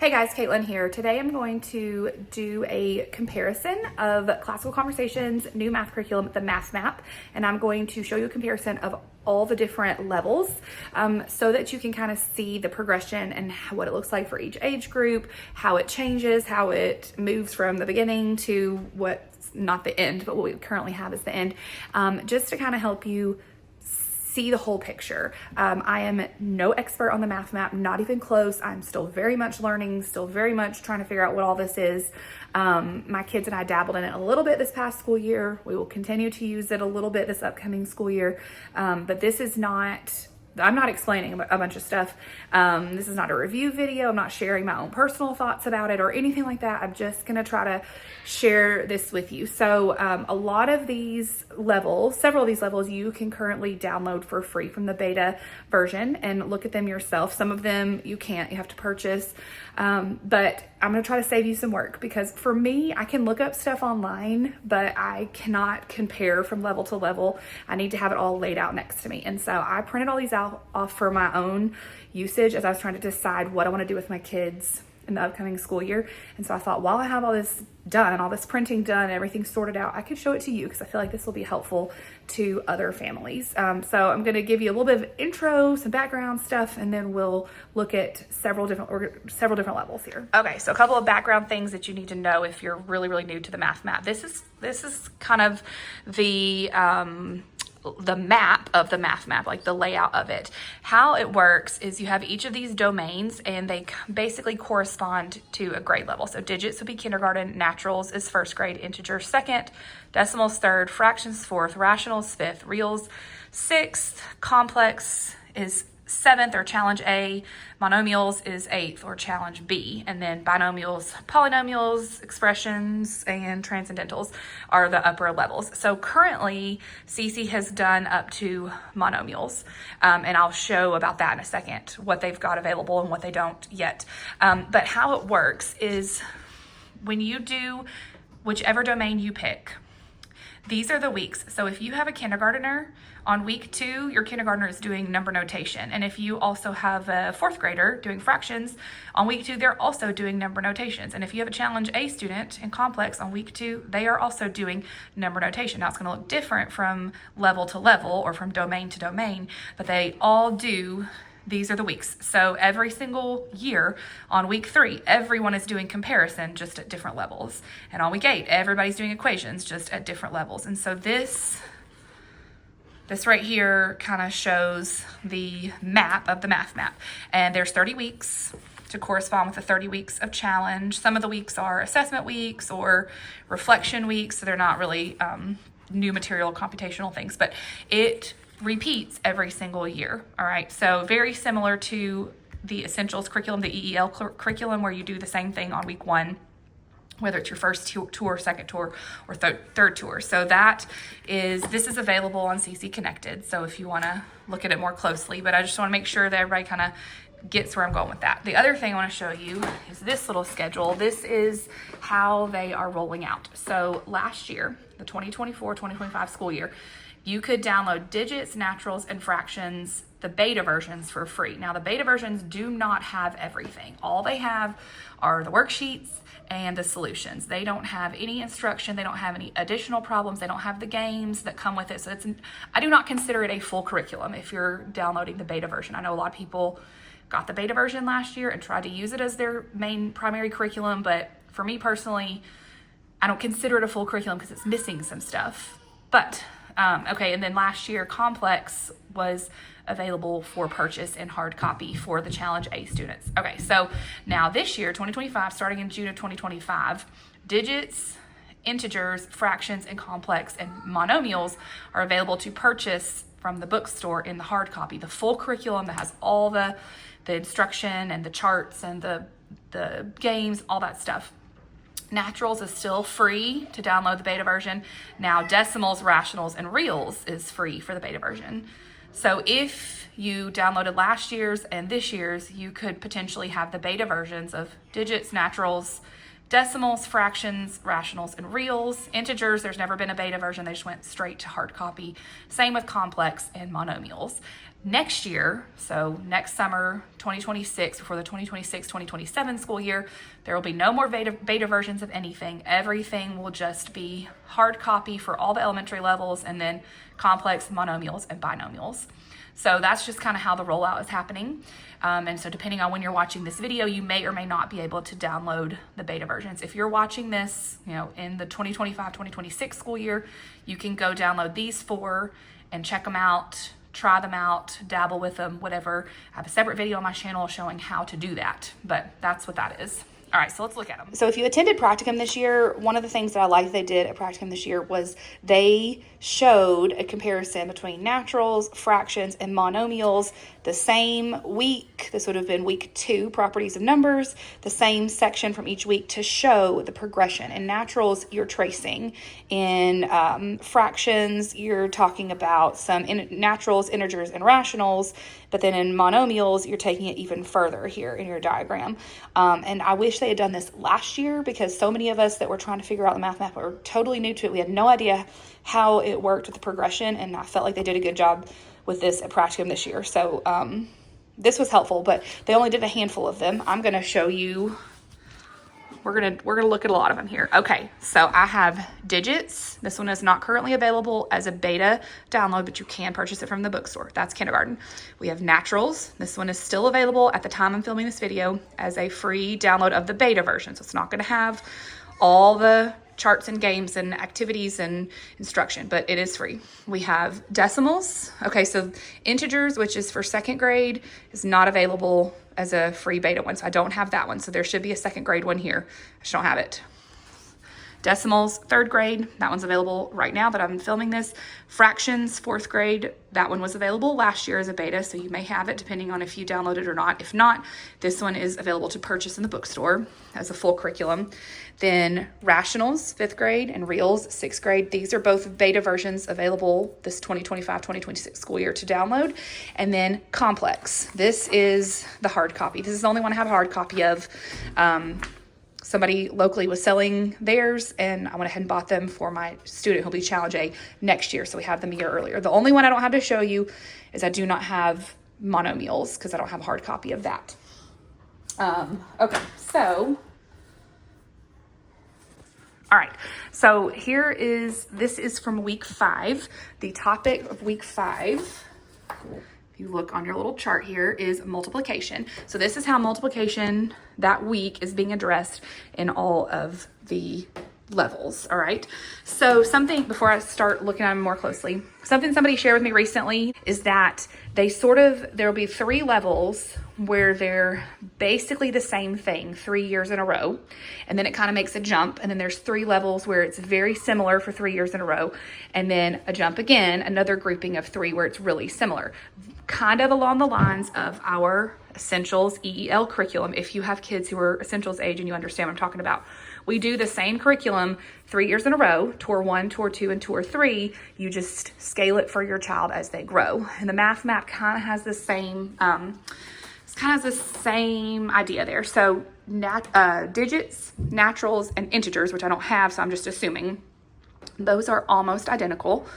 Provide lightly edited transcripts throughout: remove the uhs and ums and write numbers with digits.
Hey guys, Caitlin here. Today I'm going to do a comparison of Classical Conversations' new math curriculum, the Math Map, and I'm going to show you a comparison of all the different levels so that you can kind of see the progression and what it looks like for each age group, how it changes, how it moves from the beginning to what's not the end, but what we currently have is the end, just to kind of help you see the whole picture. I am no expert on the Math Map, not even close. I'm still very much learning, still very much trying to figure out what all this is. My kids and I dabbled in it a little bit this past school year. We will continue to use it a little bit this upcoming school year, but this is not, I'm not explaining a bunch of stuff. This is not a review video. I'm not sharing my own personal thoughts about it or anything like that. I'm just gonna try to share this with you. So a lot of these levels, several of these levels, you can currently download for free from the beta version and look at them yourself. Some of them you can't, you have to purchase. But I'm gonna try to save you some work, because for me, I can look up stuff online, but I cannot compare from level to level. I need to have it all laid out next to me. And so I printed all these out off for my own usage as I was trying to decide what I want to do with my kids in the upcoming school year. And so I thought, while I have all this done and all this printing done and everything sorted out, I could show it to you, because I feel like this will be helpful to other families. So I'm going to give you a little bit of intro, some background stuff, and then we'll look at several different levels here. Okay, so a couple of background things that you need to know if you're really new to the Math Map. This is kind of the map of the Math Map, like the layout of it. How it works is you have each of these domains and they basically correspond to a grade level. So digits would be kindergarten, naturals is first grade, integers second, decimals third, fractions fourth, rationals fifth, reals sixth, complex is seventh or challenge A, monomials is eighth or challenge B, and then binomials, polynomials, expressions, and transcendentals are the upper levels. So currently CC has done up to monomials, and I'll show about that in a second, what they've got available and what they don't yet. But how it works is when you do whichever domain you pick, these are the weeks. So if you have a kindergartner, on week 2, your kindergartner is doing number notation. And if you also have a 4th grader doing fractions, on week 2, they're also doing number notations. And if you have a challenge A student in complex on week 2, they are also doing number notation. Now it's gonna look different from level to level or from domain to domain, but they all do. These are the weeks. So every single year on week 3, everyone is doing comparison just at different levels. And on week 8, everybody's doing equations just at different levels. And so this right here kind of shows the map of the Math Map. And there's 30 weeks to correspond with the 30 weeks of challenge. Some of the weeks are assessment weeks or reflection weeks, so they're not really new material computational things, but it repeats every single year. All right, so very similar to the Essentials curriculum, the EEL curriculum, where you do the same thing on week 1, whether it's your first tour, second tour, or third tour. So this is available on CC Connected, so if you want to look at it more closely, but I just want to make sure that everybody kind of gets where I'm going with that. The other thing I want to show you is this little schedule. This is how they are rolling out. So last year, the 2024-2025 school year, you could download digits, naturals, and fractions, the beta versions, for free. Now, the beta versions do not have everything. All they have are the worksheets and the solutions. They don't have any instruction. They don't have any additional problems. They don't have the games that come with it. So I do not consider it a full curriculum if you're downloading the beta version. I know a lot of people got the beta version last year and tried to use it as their main primary curriculum, but for me personally, I don't consider it a full curriculum because it's missing some stuff. But okay, and then last year, Complex was available for purchase in hard copy for the Challenge A students. Okay, so now this year, 2025, starting in June of 2025, digits, integers, fractions, and complex and monomials are available to purchase from the bookstore in the hard copy. The full curriculum that has all the instruction and the charts and the games, all that stuff. Naturals is still free to download the beta version. Now decimals, rationals, and reals is free for the beta version. So if you downloaded last year's and this year's, you could potentially have the beta versions of digits, naturals, decimals, fractions, rationals, and reals. Integers, there's never been a beta version. They just went straight to hard copy. Same with complex and monomials. next year, so next summer, 2026, before the 2026-2027 school year, there will be no more beta versions of anything. Everything will just be hard copy for all the elementary levels, and then complex, monomials, and binomials. So that's just kind of how the rollout is happening. And so depending on when you're watching this video, you may or may not be able to download the beta versions. If you're watching this, in the 2025-2026 school year, you can go download these 4 and check them out, try them out, dabble with them, whatever. I have a separate video on my channel showing how to do that, but that's what that is. All right, so let's look at them. So if you attended practicum this year, one of the things that I liked they did at practicum this year was they showed a comparison between naturals, fractions, and monomials the same week. This would have been week 2, properties of numbers, the same section from each week to show the progression. In naturals, you're tracing. In fractions, you're talking about some naturals, integers, and rationals. But then in monomials, you're taking it even further here in your diagram. And I wish they had done this last year, because so many of us that were trying to figure out the math map were totally new to it. We had no idea how it worked with the progression, and I felt like they did a good job with this at practicum this year. So this was helpful, but they only did a handful of them. I'm going to show you. We're gonna look at a lot of them here. Okay, so I have digits. This one is not currently available as a beta download, but you can purchase it from the bookstore. That's kindergarten. We have naturals. This one is still available at the time I'm filming this video as a free download of the beta version. So it's not gonna have all the charts and games and activities and instruction, but it is free. We have decimals. Okay, so integers, which is for 2nd grade, is not available as a free beta one. So I don't have that one. So there should be a 2nd grade one here. I just don't have it. Decimals, 3rd grade, that one's available right now that I'm filming this. Fractions, 4th grade, that one was available last year as a beta, so you may have it depending on if you download it or not. If not, this one is available to purchase in the bookstore as a full curriculum. Then rationals, 5th grade, and reals, 6th grade. These are both beta versions available this 2025-2026 school year to download. And then complex. This is the hard copy. This is the only one I have a hard copy of. Somebody locally was selling theirs, and I went ahead and bought them for my student who'll be Challenge A next year, so we have them a year earlier. The only one I don't have to show you is I do not have monomials, because I don't have a hard copy of that. Okay, so, all right, so this is from week 5. The topic of week 5, you look on your little chart here, is multiplication. So this is how multiplication that week is being addressed in all of the levels. All right. So something, before I start looking at them more closely, something somebody shared with me recently is that there'll be 3 levels where they're basically the same thing 3 years in a row. And then it kind of makes a jump. And then there's 3 levels where it's very similar for 3 years in a row. And then a jump again, another grouping of 3 where it's really similar. Kind of along the lines of our Essentials EEL curriculum. If you have kids who are Essentials age and you understand what I'm talking about, we do the same curriculum 3 years in a row, Tour 1, Tour 2, and Tour 3. You just scale it for your child as they grow. And the math map kind of has the same, idea there. So digits, naturals, and integers, which I don't have, so I'm just assuming, those are almost identical.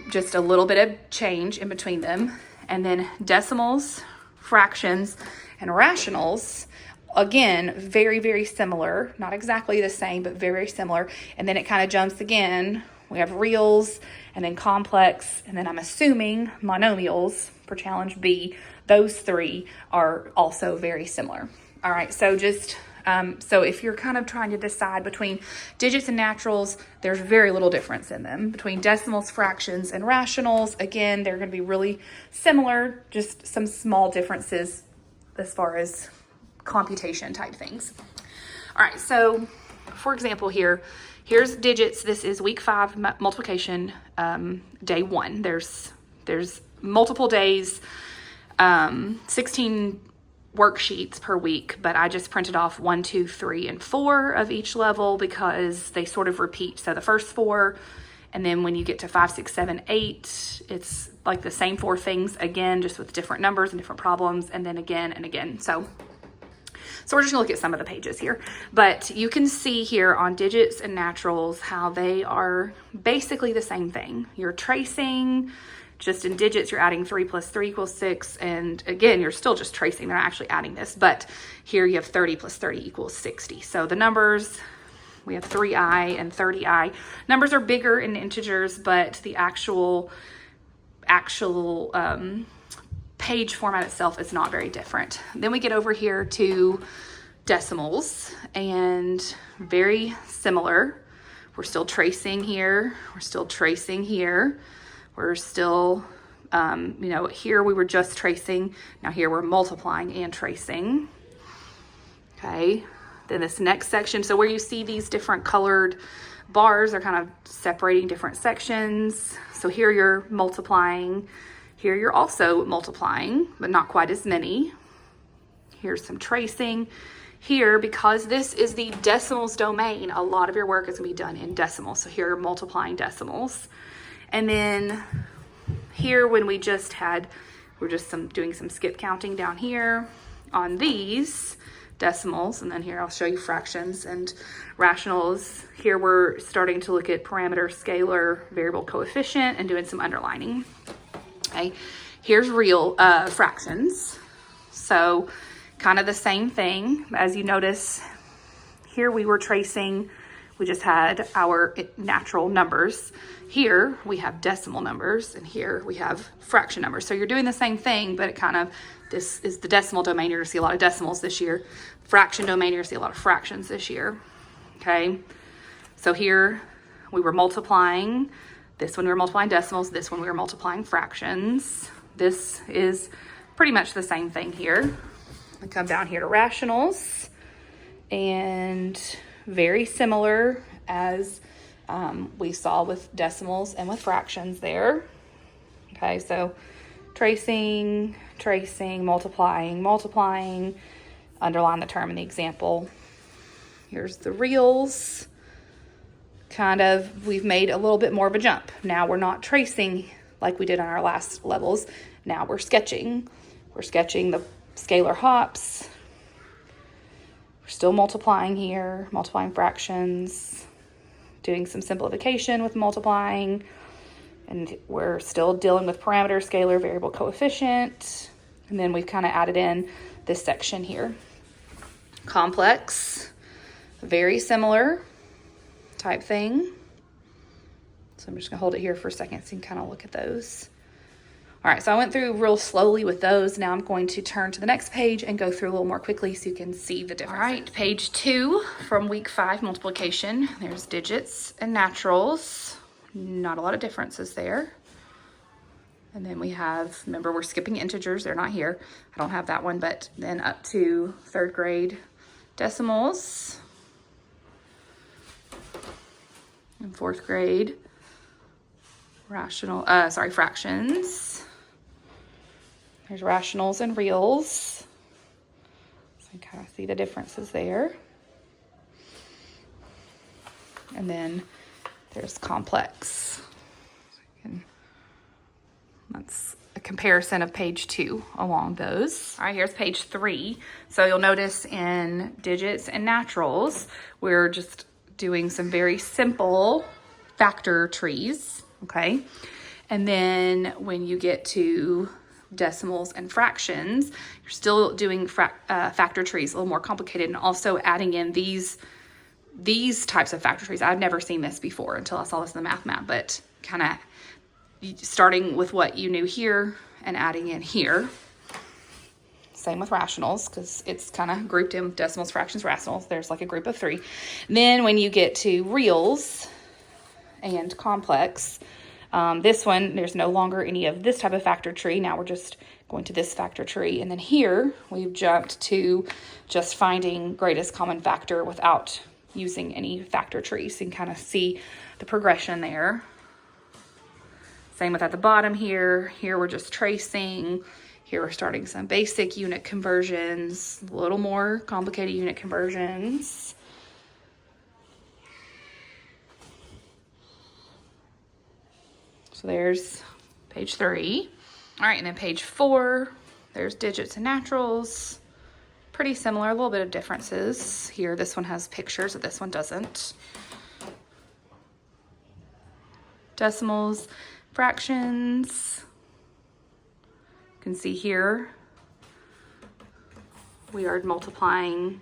Just a little bit of change in between them. And then decimals, fractions, and rationals, again, very, very similar. Not exactly the same, but very similar. And then it kind of jumps again. We have reals, and then complex, and then I'm assuming monomials for Challenge B. Those 3 are also very similar. All right, so just so if you're kind of trying to decide between digits and naturals, there's very little difference in them. Between decimals, fractions, and rationals, again, they're going to be really similar, just some small differences as far as computation type things. All right, so for example here's digits. This is week 5 multiplication, day 1. There's multiple days, 16 worksheets per week, but I just printed off 1, 2, 3, and 4 of each level because they sort of repeat. So the first 4, and then when you get to 5, 6, 7, 8, it's like the same 4 things again, just with different numbers and different problems, and then again and again. So we're just gonna look at some of the pages here, but you can see here on digits and naturals how they are basically the same thing. You're tracing Just in digits, you're adding 3 plus 3 equals 6. And again, you're still just tracing. They're not actually adding this. But here you have 30 plus 30 equals 60. So the numbers, we have 3i and 30i. Numbers are bigger in integers, but the actual page format itself is not very different. Then we get over here to decimals, and very similar. We're still tracing here. We're still tracing here. We're still, here we were just tracing. Now here we're multiplying and tracing. Okay. Then this next section, so where you see these different colored bars are kind of separating different sections. So here you're multiplying. Here you're also multiplying, but not quite as many. Here's some tracing. Here, because this is the decimals domain, a lot of your work is going to be done in decimals. So here you're multiplying decimals. And then here when we're just doing some skip counting down here on these decimals, and then here I'll show you fractions and rationals. Here we're starting to look at parameter, scalar, variable, coefficient, and doing some underlining. Okay, here's real fractions. So kind of the same thing. As you notice, here we were tracing, we just had our natural numbers. Here we have decimal numbers, and here we have fraction numbers. So you're doing the same thing, but it kind of, this is the decimal domain. You're going to see a lot of decimals this year. Fraction domain, you're going to see a lot of fractions this year. Okay, so here we were multiplying. This one we were multiplying decimals. This one we were multiplying fractions. This is pretty much the same thing here. I come down here to rationals, and very similar as we saw with decimals and with fractions there. Okay, so tracing, multiplying, underline the term in the example. Here's the reals. Kind of, we've made a little bit more of a jump. Now we're not tracing like we did on our last levels. Now we're sketching. We're sketching the scalar hops. We're still multiplying here, multiplying fractions, doing some simplification with multiplying, and we're still dealing with parameter, scalar, variable, coefficient, and then we've kind of added in this section here. Complex, very similar type thing. So I'm just gonna hold it here for a second so you can kind of look at those. All right, so I went through real slowly with those. Now I'm going to turn to the next page and go through a little more quickly so you can see the difference. All right, page 2 from week 5, multiplication. There's digits and naturals. Not a lot of differences there. And then we have, remember we're skipping integers, they're not here. I don't have that one, but then up to 3rd grade decimals. In 4th grade, fractions. There's rationals and reals. So you kind of see the differences there. And then there's complex. That's a comparison of page 2 along those. All right, here's page 3. So you'll notice in digits and naturals, we're just doing some very simple factor trees, okay? And then when you get to decimals and fractions, you're still doing factor trees, a little more complicated, and also adding in these types of factor trees. I've never seen this before until I saw this in the math map, but kind of starting with what you knew here and adding in here. Same with rationals, because it's kind of grouped in with decimals, fractions, rationals. There's like a group of 3. And then when you get to reals and complex, this one, there's no longer any of this type of factor tree. Now we're just going to this factor tree. And then here, we've jumped to just finding greatest common factor without using any factor trees. So you can kind of see the progression there. Same with at the bottom here. Here we're just tracing. Here we're starting some basic unit conversions, a little more complicated unit conversions. So there's page 3. All right, and then page 4, there's digits and naturals. Pretty similar, a little bit of differences. Here, this one has pictures, but this one doesn't. Decimals, fractions. You can see here, we are multiplying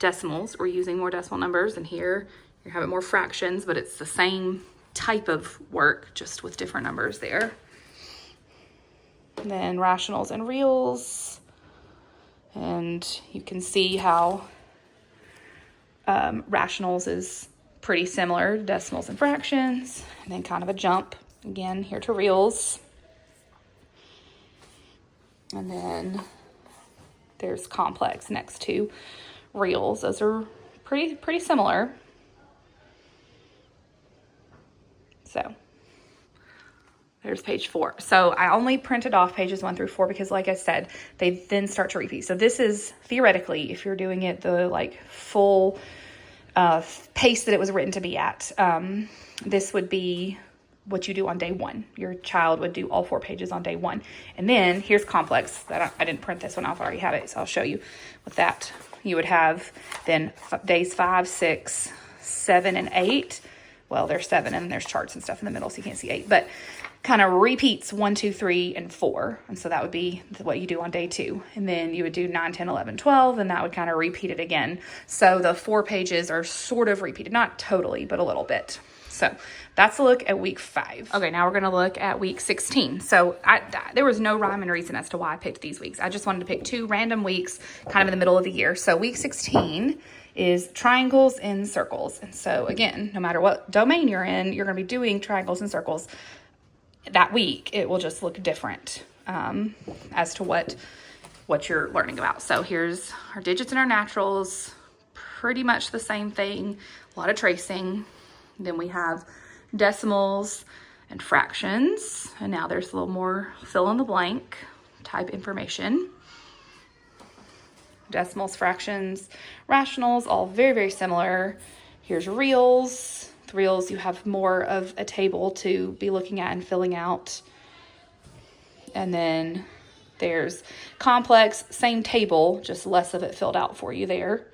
decimals. We're using more decimal numbers, and here you're having more fractions, but it's the same type of work, just with different numbers there. And then rationals and reals. And you can see how rationals is pretty similar to decimals and fractions, and then kind of a jump again here to reals. And then there's complex next to reals. Those are pretty similar. So there's page 4. So I only printed off pages 1 through 4 because, like I said, they then start to repeat. So this is theoretically, if you're doing it the like full pace that it was written to be at, this would be what you do on day 1. Your child would do all 4 pages on day 1. And then here's complex. That I didn't print this one off. I already have it, so I'll show you with that. You would have then days 5, 6, 7, and 8. Well, there's 7 and there's charts and stuff in the middle, so you can't see 8, but kind of repeats 1, 2, 3, and 4. And so that would be what you do on day 2. And then you would do 9, 10, 11, 12, and that would kind of repeat it again. So the 4 pages are sort of repeated, not totally, but a little bit. So that's a look at week 5. Okay, now we're going to look at week 16. So there was no rhyme and reason as to why I picked these weeks. I just wanted to pick 2 random weeks kind of in the middle of the year. So week 16 is triangles and circles. And so again, no matter what domain you're in, you're going to be doing triangles and circles that week. It will just look different as to what you're learning about. So here's our digits and our naturals, pretty much the same thing, a lot of tracing. Then we have decimals and fractions, and now there's a little more fill in the blank type information. Decimals, fractions, rationals, all very similar. Here's reals. With reals, you have more of a table to be looking at and filling out. And then there's complex, same table, just less of it filled out for you there.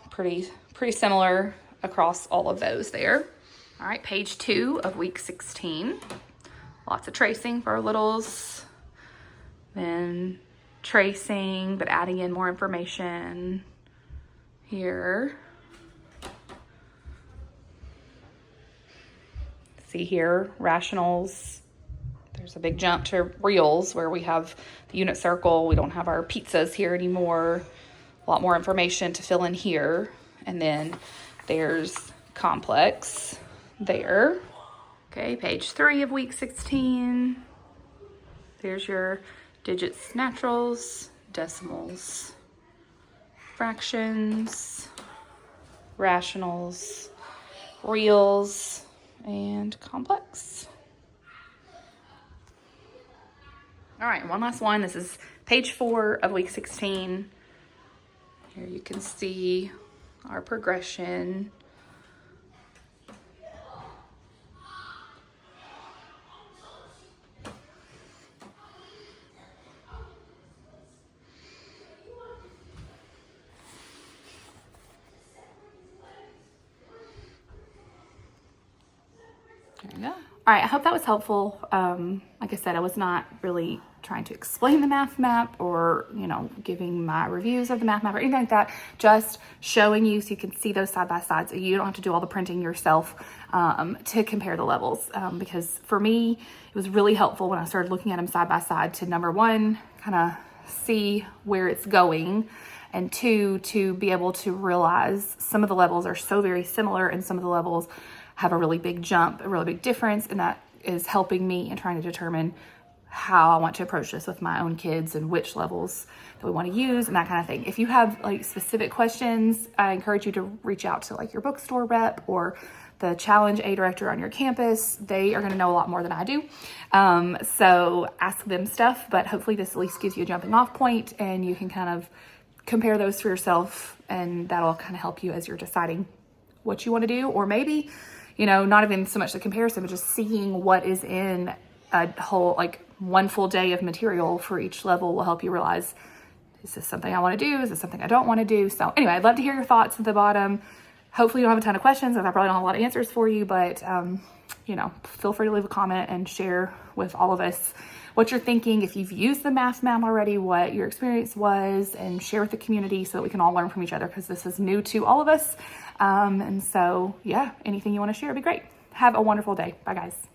Pretty similar across all of those there. All right, page 2 of week 16. Lots of tracing for our littles. Then tracing, but adding in more information here. See here, rationals. There's a big jump to reals where we have the unit circle. We don't have our pizzas here anymore. A lot more information to fill in here. And then there's complex there. Okay, page 3 of week 16. There's your digits, naturals, decimals, fractions, rationals, reals, and complex. All right, one last one. This is page 4 of week 16. Here you can see our progression. There you go. All right, I hope that was helpful. Like I said, I was not really trying to explain the math map or, giving my reviews of the math map or anything like that. Just showing you so you can see those side by side so you don't have to do all the printing yourself to compare the levels. Because for me, it was really helpful when I started looking at them side by side to, number 1, kind of see where it's going, and 2, to be able to realize some of the levels are so very similar and some of the levels have a really big jump, a really big difference, and that is helping me in trying to determine how I want to approach this with my own kids and which levels that we want to use and that kind of thing. If you have specific questions, I encourage you to reach out to your bookstore rep or the Challenge A director on your campus. They are going to know a lot more than I do. So ask them stuff, but hopefully this at least gives you a jumping off point and you can kind of compare those for yourself, and that'll kind of help you as you're deciding what you want to do, or maybe not even so much the comparison, but just seeing what is in a whole, one full day of material for each level will help you realize, is this something I want to do? Is this something I don't want to do? So anyway, I'd love to hear your thoughts at the bottom. Hopefully you don't have a ton of questions, and I probably don't have a lot of answers for you, but feel free to leave a comment and share with all of us what you're thinking. If you've used the math map already, what your experience was, and share with the community so that we can all learn from each other, because this is new to all of us. And so, yeah, anything you want to share would be great. Have a wonderful day. Bye, guys.